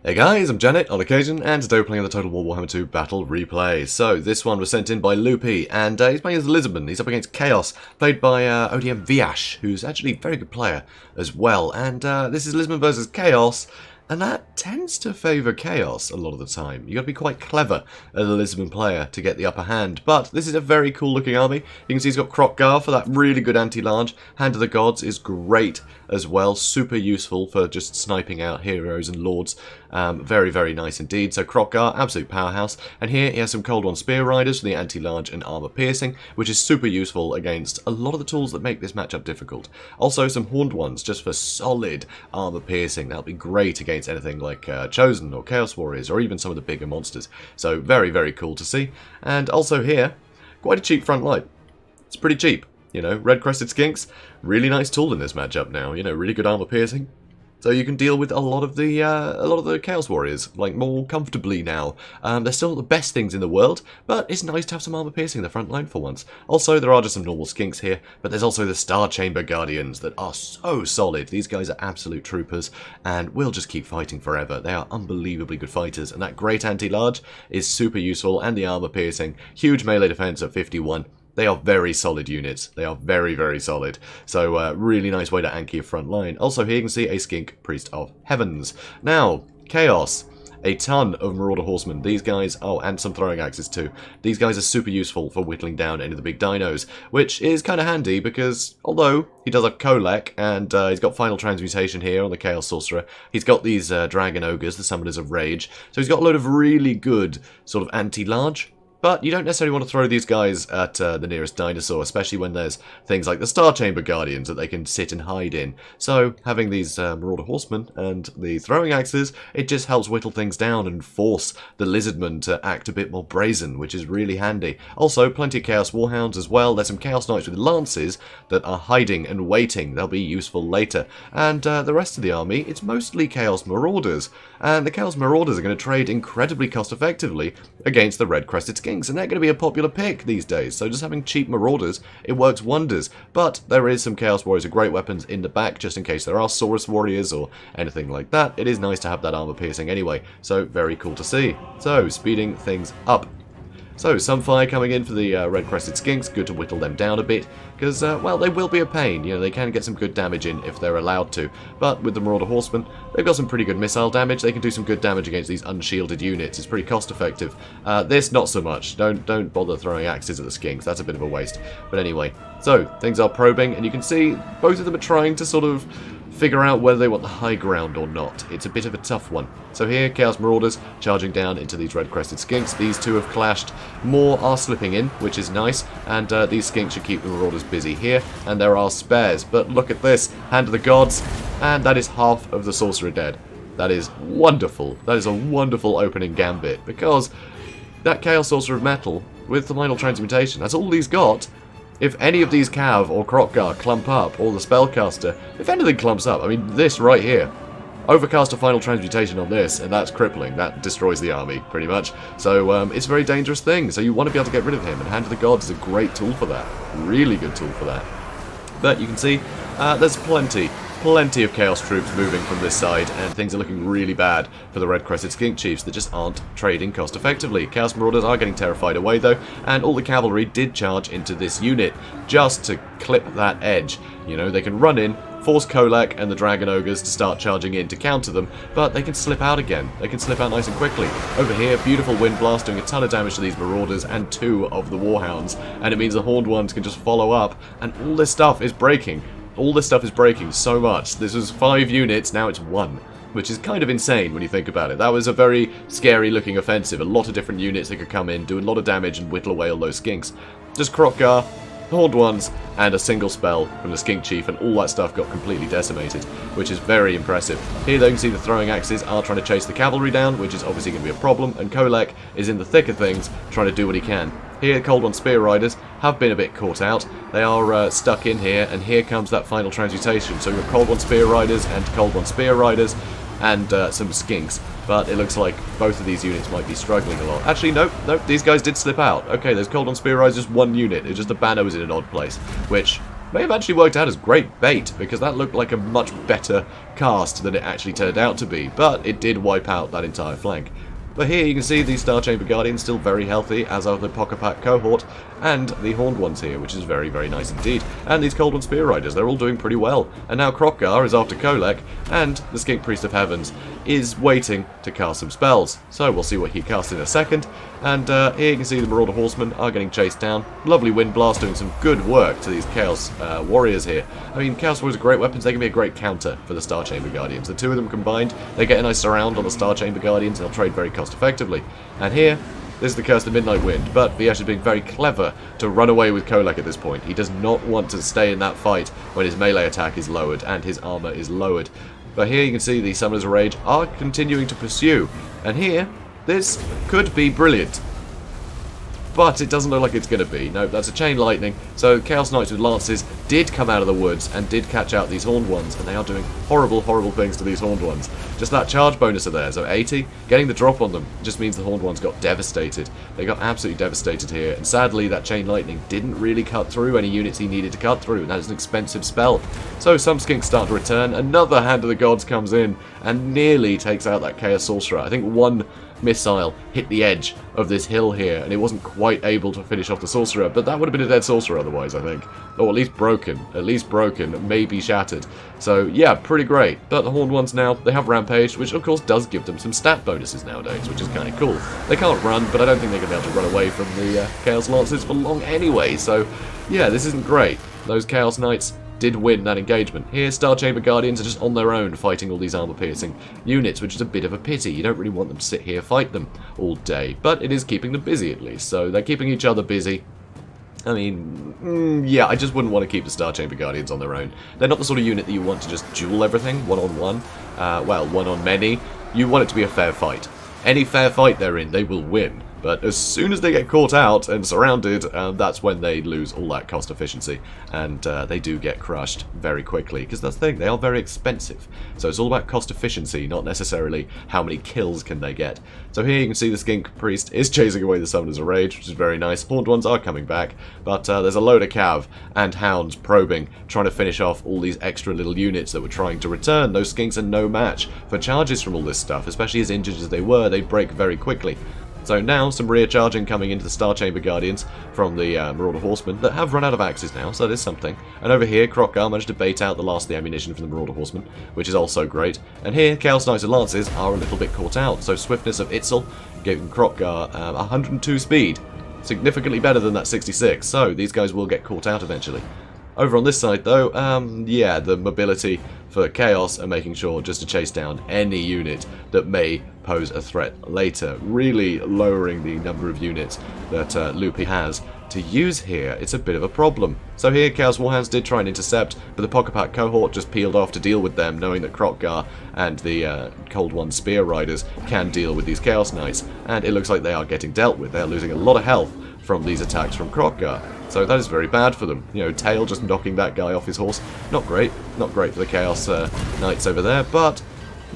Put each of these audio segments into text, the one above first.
Hey guys, I'm JanetOnOccasion, and today we're playing the Total War Warhammer II Battle Replay. So, this one was sent in by Loupi, and he's playing as the Lizardmen. He's up against Chaos, played by ODM Viash, who's actually a very good player as well. And this is Lizardmen versus Chaos, and that tends to favour Chaos a lot of the time. You've got to be quite clever as a Lizardmen player to get the upper hand. But this is a very cool looking army. You can see he's got Crockgar for that really good anti-large. Hand of the Gods is great as well. Super useful for just sniping out heroes and lords. Very, very nice indeed. So Crockgar, absolute powerhouse. And here he has some Cold One Spear Riders for the anti-large and armor piercing, which is super useful against a lot of the tools that make this matchup difficult. Also some Horned Ones just for solid armor piercing. That'll be great against anything like Chosen or Chaos Warriors or even some of the bigger monsters. So very, very cool to see. And also here, quite a cheap front line. It's pretty cheap. You know, Red-Crested Skinks, really nice tool in this matchup now. You know, really good armor piercing. So you can deal with a lot of the Chaos Warriors, like, more comfortably now. They're still the best things in the world, but it's nice to have some armor piercing in the front line for once. Also, there are just some normal skinks here, but there's also the Star Chamber Guardians that are so solid. These guys are absolute troopers, and will just keep fighting forever. They are unbelievably good fighters, and that great anti-large is super useful, and the armor piercing, huge melee defense at 51. They are very solid units. They are very, very solid. So, really nice way to anchor your front line. Also, here you can see a Skink Priest of Heavens. Now, Chaos. A ton of Marauder Horsemen. These guys, oh, and some Throwing Axes too. These guys are super useful for whittling down any of the big dinos, which is kind of handy because, although he does have Kolek, and he's got Final Transmutation here on the Chaos Sorcerer, he's got these Dragon Ogres, the Summoners of Rage, so he's got a load of really good sort of anti-large. But you don't necessarily want to throw these guys at the nearest dinosaur, especially when there's things like the Star Chamber Guardians that they can sit and hide in. So having these Marauder Horsemen and the Throwing Axes, it just helps whittle things down and force the Lizardmen to act a bit more brazen, which is really handy. Also, plenty of Chaos Warhounds as well. There's some Chaos Knights with Lances that are hiding and waiting. They'll be useful later. And the rest of the army, it's mostly Chaos Marauders. And the Chaos Marauders are going to trade incredibly cost-effectively against the Red-Crested Skinks, and they're going to be a popular pick these days, so just having cheap Marauders, it works wonders. But there is some Chaos Warriors with great weapons in the back, just in case there are Saurus Warriors or anything like that. It is nice to have that armor piercing anyway, so very cool to see. So, speeding things up. So, some fire coming in for the Red-Crested Skinks, good to whittle them down a bit, because, well, they will be a pain. You know, they can get some good damage in if they're allowed to, but with the Marauder Horsemen, they've got some pretty good missile damage. They can do some good damage against these unshielded units. It's pretty cost-effective. This, not so much. Don't bother throwing axes at the Skinks. That's a bit of a waste. But anyway, so, things are probing, and you can see both of them are trying to sort of figure out whether they want the high ground or not. It's a bit of a tough one. So here, Chaos Marauders charging down into these Red-Crested Skinks. These two have clashed. More are slipping in, which is nice, and these Skinks should keep the Marauders busy here, and there are spares. But look at this, Hand of the Gods, and that is half of the Sorcerer dead. That is wonderful. That is a wonderful opening gambit, because that Chaos Sorcerer of Metal, with the Final Transmutation, that's all he's got. If any of these Cav or Crockgar clump up, or the Spellcaster, if anything clumps up, I mean, this right here, overcast a Final Transmutation on this, and that's crippling. That destroys the army, pretty much. So, it's a very dangerous thing, so you want to be able to get rid of him, and Hand of the Gods is a great tool for that. Really good tool for that. But you can see, there's plenty of Chaos troops moving from this side, and things are looking really bad for the Red-Crested Skink Chiefs that just aren't trading cost-effectively. Chaos Marauders are getting terrified away, though, and all the cavalry did charge into this unit, just to clip that edge. You know, they can run in, force Kolek and the Dragon Ogres to start charging in to counter them, but they can slip out again. They can slip out nice and quickly. Over here, beautiful Wind Blast doing a ton of damage to these Marauders and 2 of the Warhounds, and it means the Horned Ones can just follow up, and all this stuff is breaking. All this stuff is breaking so much. This was 5 units, now it's 1. Which is kind of insane when you think about it. That was a very scary looking offensive. A lot of different units that could come in, do a lot of damage and whittle away all those Skinks. Just Crockgar, Horned Ones, and a single spell from the Skink Chief, and all that stuff got completely decimated, which is very impressive. Here though you can see the Throwing Axes are trying to chase the cavalry down, which is obviously going to be a problem, and Kolek is in the thick of things, trying to do what he can. Here, Cold One Spear Riders have been a bit caught out. They are stuck in here, and here comes that Final Transmutation. So we've got Cold One Spear Riders and Cold One Spear Riders, and some Skinks. But it looks like both of these units might be struggling a lot. Actually, nope, these guys did slip out. Okay, there's Cold One Spear Riders, just 1 unit. It's just the banner was in an odd place, which may have actually worked out as great bait, because that looked like a much better cast than it actually turned out to be, but it did wipe out that entire flank. But here you can see the Star Chamber Guardians still very healthy, as are the Pocket Pack cohort, and the Horned ones here, which is very, very nice indeed. And these Cold One Spear Riders, they're all doing pretty well. And now Kroq-Gar is after Kolek, and the Skink Priest of Heavens is waiting to cast some spells. So we'll see what he casts in a second. And here you can see the Marauder Horsemen are getting chased down. Lovely Wind Blast doing some good work to these Chaos Warriors here. I mean, Chaos Warriors are great weapons. They can be a great counter for the Star Chamber Guardians. The two of them combined, they get a nice surround on the Star Chamber Guardians. They'll trade very cost effectively. And here, this is the Curse of the Midnight Wind, but Viash is being very clever to run away with Kolek at this point. He does not want to stay in that fight when his melee attack is lowered and his armor is lowered. But here you can see the Summoners of Rage are continuing to pursue. And here, this could be brilliant. But it doesn't look like it's going to be. No, that's a Chain Lightning. So Chaos Knights with Lances did come out of the woods and did catch out these Horned ones. And they are doing horrible, horrible things to these Horned ones. Just that charge bonus are there. So 80, getting the drop on them just means the Horned ones got devastated. They got absolutely devastated here. And sadly, that Chain Lightning didn't really cut through any units he needed to cut through. And that is an expensive spell. So some Skinks start to return. Another Hand of the Gods comes in and nearly takes out that Chaos Sorcerer. I think one missile hit the edge of this hill here, and it wasn't quite able to finish off the Sorcerer, but that would have been a dead Sorcerer otherwise, I think. Or at least broken, maybe shattered. So yeah, pretty great. But the Horned ones now, they have Rampage, which of course does give them some stat bonuses nowadays, which is kind of cool. They can't run, but I don't think they're going to be able to run away from the Chaos Lances for long anyway, so yeah, this isn't great. Those Chaos Knights did win that engagement. Here, Star Chamber Guardians are just on their own fighting all these armor-piercing units, which is a bit of a pity. You don't really want them to sit here fight them all day, but it is keeping them busy at least, so they're keeping each other busy. I mean, yeah, I just wouldn't want to keep the Star Chamber Guardians on their own. They're not the sort of unit that you want to just duel everything, one-on-one. Well, one-on-many. You want it to be a fair fight. Any fair fight they're in, they will win. But as soon as they get caught out and surrounded, that's when they lose all that cost efficiency. And they do get crushed very quickly, because that's the thing, they are very expensive. So it's all about cost efficiency, not necessarily how many kills can they get. So here you can see the Skink Priest is chasing away the Summoners of Rage, which is very nice. Horned ones are coming back, but there's a load of Cav and Hounds probing, trying to finish off all these extra little units that were trying to return. Those Skinks are no match for charges from all this stuff, especially as injured as they were, they break very quickly. So now, some rear charging coming into the Star Chamber Guardians from the Marauder Horsemen that have run out of axes now, so that is something. And over here, Kroq-Gar managed to bait out the last of the ammunition from the Marauder Horsemen, which is also great. And here, Chaos Knights and Lances are a little bit caught out, so Swiftness of Itzel giving Kroq-Gar 102 speed, significantly better than that 66, so these guys will get caught out eventually. Over on this side, though, yeah, the mobility for Chaos and making sure just to chase down any unit that may pose a threat later, really lowering the number of units that Loupi has to use here. It's a bit of a problem. So here, Chaos Warhounds did try and intercept, but the Pocket Pack cohort just peeled off to deal with them, knowing that Kroq-Gar and the Cold One Spear Riders can deal with these Chaos Knights, and it looks like they are getting dealt with. They are losing a lot of health from these attacks from Kroq-Gar. So that is very bad for them. You know, Tail just knocking that guy off his horse. Not great. Not great for the Chaos Knights over there, but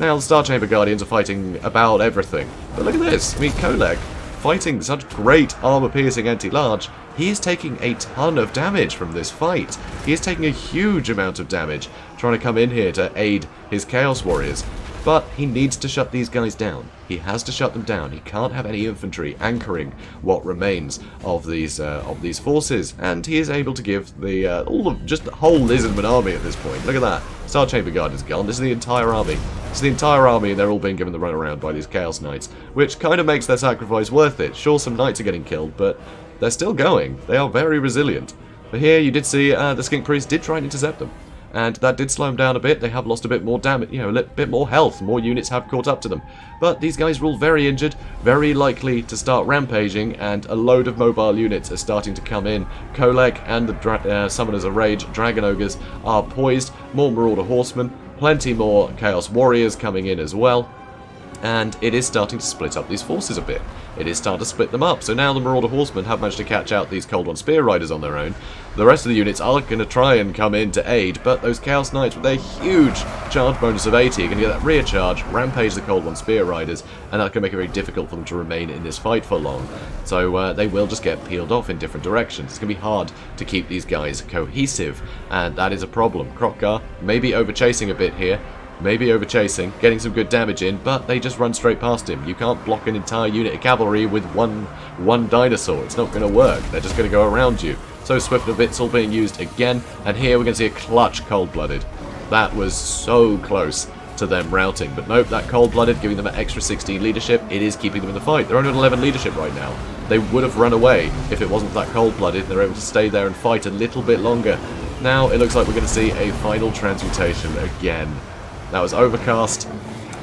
now the Star Chamber Guardians are fighting about everything. But look at this. I mean, Kolek fighting such great armor-piercing anti-large. He is taking a ton of damage from this fight. He is taking a huge amount of damage trying to come in here to aid his Chaos Warriors. But he needs to shut these guys down. He has to shut them down. He can't have any infantry anchoring what remains of these forces, and he is able to give the just the whole Lizardmen army at this point. Look at that. Star Chamber Guard is gone. This is the entire army. This is the entire army, and they're all being given the runaround by these Chaos Knights, which kind of makes their sacrifice worth it. Sure, some knights are getting killed, but they're still going. They are very resilient. But here you did see the Skink Priest did try and intercept them. And that did slow them down a bit. They have lost a bit more damage, you know, a bit more health. More units have caught up to them. But these guys are all very injured, very likely to start rampaging, and a load of mobile units are starting to come in. Kolek and the Summoners of Rage, Dragon Ogres, are poised. More Marauder Horsemen, plenty more Chaos Warriors coming in as well. And it is starting to split up these forces a bit. It is starting to split them up. So now the Marauder Horsemen have managed to catch out these Cold One Spear Riders on their own. The rest of the units are going to try and come in to aid, but those Chaos Knights with their huge charge bonus of 80 are going to get that rear charge, rampage the Cold One Spear Riders, and that can make it very difficult for them to remain in this fight for long. So they will just get peeled off in different directions. It's going to be hard to keep these guys cohesive, and that is a problem. Kroq-Gar may be over-chasing a bit here. Maybe over-chasing, getting some good damage in, but they just run straight past him. You can't block an entire unit of cavalry with one dinosaur. It's not going to work. They're just going to go around you. So Swift of Vitzel being used again, and here we're going to see a clutch Cold-Blooded. That was so close to them routing, but nope, that Cold-Blooded giving them an extra 16 leadership. It is keeping them in the fight. They're only at 11 leadership right now. They would have run away if it wasn't for that Cold-Blooded. They're able to stay there and fight a little bit longer. Now it looks like we're going to see a final transmutation again. That was Overcast,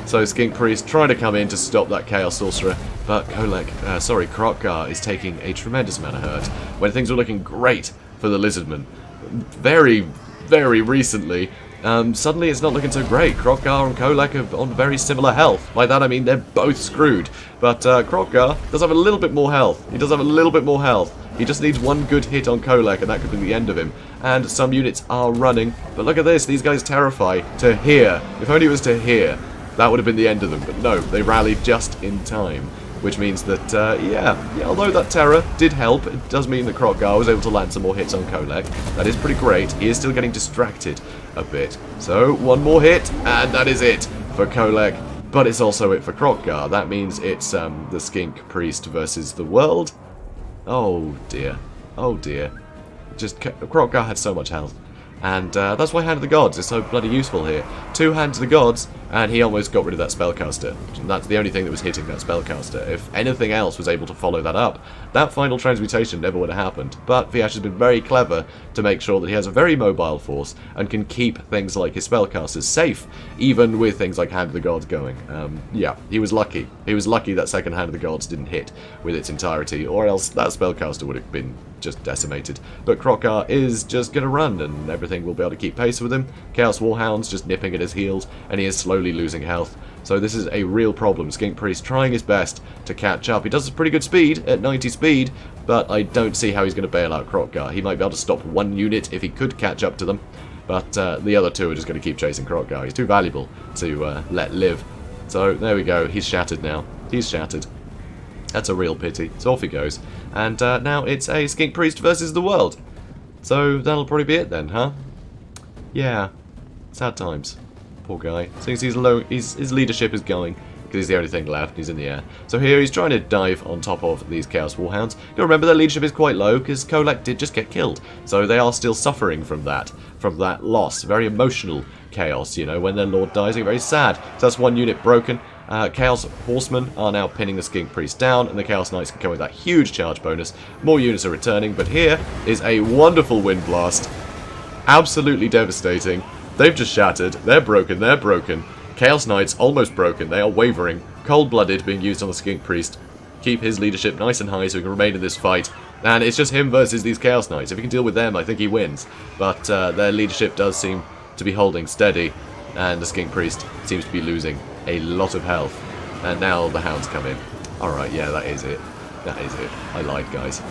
so Skink Priest trying to come in to stop that Chaos Sorcerer, but Kroq-Gar is taking a tremendous amount of hurt when things were looking great for the Lizardmen. Very, very recently, suddenly it's not looking so great. Kroq-Gar and Kholek are on very similar health. By that I mean they're both screwed, but Kroq-Gar does have a little bit more health. He does have a little bit more health. He just needs one good hit on Kholek and that could be the end of him. And some units are running, but look at this, these guys terrify to here. If only it was to here, that would have been the end of them, but no, they rallied just in time. Which means that, yeah, although that terror did help, it does mean that Kroq-Gar was able to land some more hits on Kholek. That is pretty great. He is still getting distracted a bit. So, one more hit, and that is it for Kholek. But it's also it for Kroq-Gar. That means it's the Skink Priest versus the world. Oh dear. Oh dear. Just Kroq-Gar had so much health. And that's why Hand of the Gods is so bloody useful here. 2 Hands of the Gods, and he almost got rid of that Spellcaster. And that's the only thing that was hitting that Spellcaster. If anything else was able to follow that up, that final transmutation never would have happened. But Vyash has been very clever to make sure that he has a very mobile force and can keep things like his Spellcasters safe, even with things like Hand of the Gods going. Yeah, he was lucky. He was lucky that second Hand of the Gods didn't hit with its entirety, or else that Spellcaster would have been just decimated. But Kroq-Gar is just going to run, and everything will be able to keep pace with him. Chaos Warhound's just nipping at his heels, and he is slowly losing health. So this is a real problem. Skink Priest trying his best to catch up. He does pretty good speed, at 90 speed, but I don't see how he's going to bail out Kroq-Gar. He might be able to stop one unit if he could catch up to them, but the other two are just going to keep chasing Kroq-Gar. He's too valuable to let live. So there we go. He's shattered now. He's shattered. That's a real pity. So off he goes. And now it's a Skink Priest versus the world. So that'll probably be it then, huh? Yeah. Sad times. Poor guy. Since he's low, his leadership is going, because he's the only thing left. He's in the air. So here he's trying to dive on top of these Chaos Warhounds. You remember their leadership is quite low, because Kholek did just get killed. So they are still suffering from that loss. Very emotional chaos, you know, when their lord dies. They're very sad. So that's one unit broken. Chaos Horsemen are now pinning the Skink Priest down, and the Chaos Knights can come with that huge charge bonus. More units are returning, but here is a wonderful Wind Blast. Absolutely devastating. They've just shattered. They're broken. They're broken. Chaos Knights almost broken. They are wavering. Cold-Blooded being used on the Skink Priest. Keep his leadership nice and high so he can remain in this fight. And it's just him versus these Chaos Knights. If he can deal with them, I think he wins. But their leadership does seem to be holding steady, and the Skink Priest seems to be losing a lot of health. And now the Hounds come in. Alright, yeah, that is it. That is it. I lied, guys.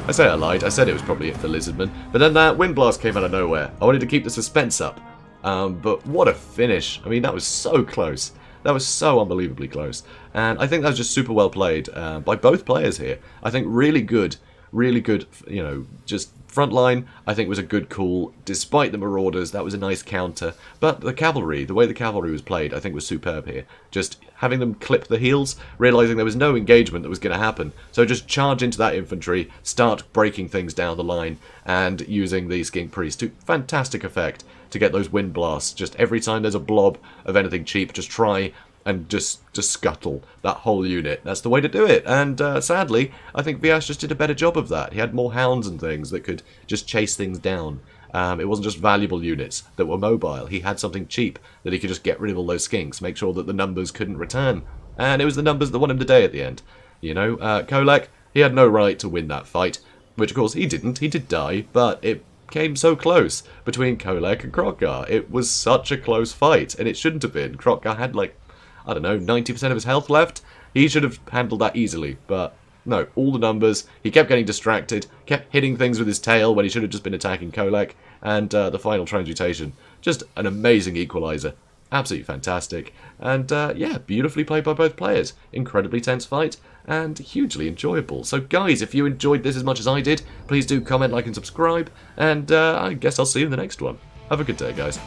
I say I lied. I said it was probably it for Lizardmen. But then that Wind Blast came out of nowhere. I wanted to keep the suspense up. But what a finish. I mean, that was so close. That was so unbelievably close. And I think that was just super well played by both players here. I think really good, you know, just front line, I think was a good call. Despite the Marauders, that was a nice counter. But the cavalry, the way the cavalry was played, I think was superb here. Just having them clip the heels, realising there was no engagement that was going to happen. So just charge into that infantry, start breaking things down the line, and using the Skink Priest to fantastic effect to get those wind blasts. Just every time there's a blob of anything cheap, just try and just scuttle that whole unit. That's the way to do it. And sadly, I think Vyash just did a better job of that. He had more hounds and things that could just chase things down. It wasn't just valuable units that were mobile. He had something cheap that he could just get rid of all those skinks, make sure that the numbers couldn't return. And it was the numbers that won him the day at the end. You know, Kholek, he had no right to win that fight, which of course he didn't. He did die, but it came so close between Kholek and Kroq-Gar. It was such a close fight, and it shouldn't have been. Kroq-Gar had like, I don't know, 90% of his health left. He should have handled that easily, but no, all the numbers. He kept getting distracted, kept hitting things with his tail when he should have just been attacking Kolek, and the final transmutation. Just an amazing equalizer. Absolutely fantastic. And yeah, beautifully played by both players. Incredibly tense fight, and hugely enjoyable. So guys, if you enjoyed this as much as I did, please do comment, like, and subscribe, and I guess I'll see you in the next one. Have a good day, guys.